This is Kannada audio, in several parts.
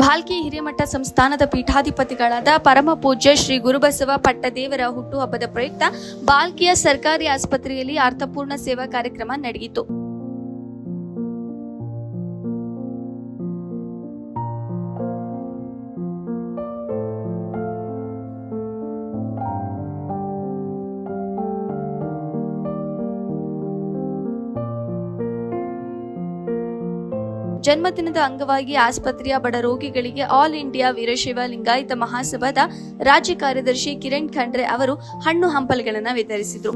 ಭಾಲ್ಕಿ ಹಿರೇಮಠ ಸಂಸ್ಥಾನದ ಪೀಠಾಧಿಪತಿಗಳಾದ ಪರಮ ಪೂಜ್ಯ ಶ್ರೀ ಗುರುಬಸವ ಪಟ್ಟದೇವರ ಹುಟ್ಟುಹಬ್ಬದ ಪ್ರಯುಕ್ತ ಭಾಲ್ಕಿಯ ಸರ್ಕಾರಿ ಆಸ್ಪತ್ರೆಯಲ್ಲಿ ಅರ್ಥಪೂರ್ಣ ಸೇವಾ ಕಾರ್ಯಕ್ರಮ ನಡೆಯಿತು. ಜನ್ಮದಿನದ ಅಂಗವಾಗಿ ಆಸ್ಪತ್ರೆಯ ಬಡ ರೋಗಿಗಳಿಗೆ ಆಲ್ ಇಂಡಿಯಾ ವೀರಶೈವ ಲಿಂಗಾಯತ ಮಹಾಸಭಾದ ರಾಜ್ಯ ಕಾರ್ಯದರ್ಶಿ ಕಿರಣ್ ಖಂಡ್ರೆ ಅವರು ಹಣ್ಣು ಹಂಪಲುಗಳನ್ನು ವಿತರಿಸಿದರು.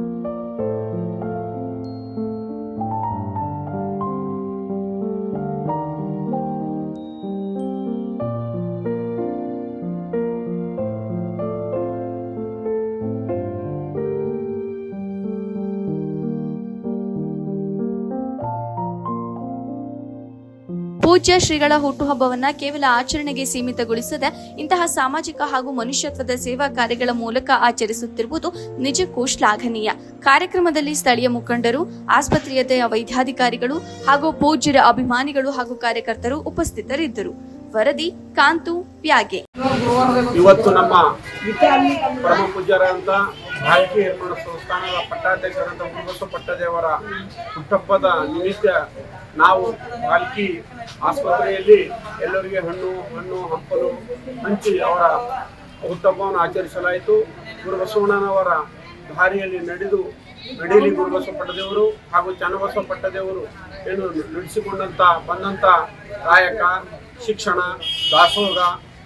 ಪೂಜ್ಯ ಶ್ರೀಗಳ ಹುಟ್ಟುಹಬ್ಬವನ್ನ ಕೇವಲ ಆಚರಣೆಗೆ ಸೀಮಿತಗೊಳಿಸದೆ ಇಂತಹ ಸಾಮಾಜಿಕ ಹಾಗೂ ಮನುಷ್ಯತ್ವದ ಸೇವಾ ಕಾರ್ಯಗಳ ಮೂಲಕ ಆಚರಿಸುತ್ತಿರುವುದು ನಿಜಕ್ಕೂ ಶ್ಲಾಘನೀಯ. ಕಾರ್ಯಕ್ರಮದಲ್ಲಿ ಸ್ಥಳೀಯ ಮುಖಂಡರು, ಆಸ್ಪತ್ರೆಯ ವೈದ್ಯಾಧಿಕಾರಿಗಳು ಹಾಗೂ ಪೂಜ್ಯರ ಅಭಿಮಾನಿಗಳು ಹಾಗೂ ಕಾರ್ಯಕರ್ತರು ಉಪಸ್ಥಿತರಿದ್ದರು. ವರದಿ ಕಾಂತು ಪ್ಯಾಗೆ. ಇವತ್ತು ನಮ್ಮ ಪರಮ ಪೂಜ್ಯರಂತ ಭಾಲ್ಕಿ ಹಿರೇಮಠ ಸಂಸ್ಥಾನದ ಪಟ್ಟಾಧ್ಯಕ್ಷರಂತ ಗುರುಬಸವ ಪಟ್ಟದೇವರ ಹುಟ್ಟುಹಬ್ಬದ ನಿಮಿತ್ತ ನಾವು ಭಾಲ್ಕಿ ಆಸ್ಪತ್ರೆಯಲ್ಲಿ ಎಲ್ಲರಿಗೆ ಹಣ್ಣು ಹಂಪಲು ಹಂಚಿ ಅವರ ಹುಟ್ಟುಹಬ್ಬವನ್ನು ಆಚರಿಸಲಾಯಿತು. ಗುರುಬಸವಣ್ಣನವರ ದಾರಿಯಲ್ಲಿ ನಡೆಯಲಿ ಗುರುಬಸವ ಪಟ್ಟದೇವರು ಹಾಗೂ ಚನ್ನಬಸವ ಪಟ್ಟದೇವರು ಏನು ನಡೆಸಿಕೊಂಡಂತ ಬಂದಂತ ಕಾಯಕ, ಶಿಕ್ಷಣ, ದಾಸೋಹ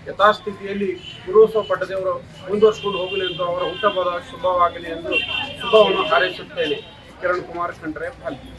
ಯಥಾಸ್ಥಿತಿಯಲ್ಲಿ ಗುರುಬಸವ ಪಟ್ಟದೇವರು ಮುಂದುವರಿಸಿಕೊಂಡು ಹೋಗಲಿ ಎಂದು ಅವರ ಹುಟ್ಟುಹಬ್ಬದ ಶುಭವಾಗಲಿ ಎಂದು ಶುಭವನ್ನು ಹಾರೈಸುತ್ತೇನೆ. ಕಿರಣ್ ಕುಮಾರ್ ಖಂಡ್ರೆ, ಭಾಲ್ಕಿ.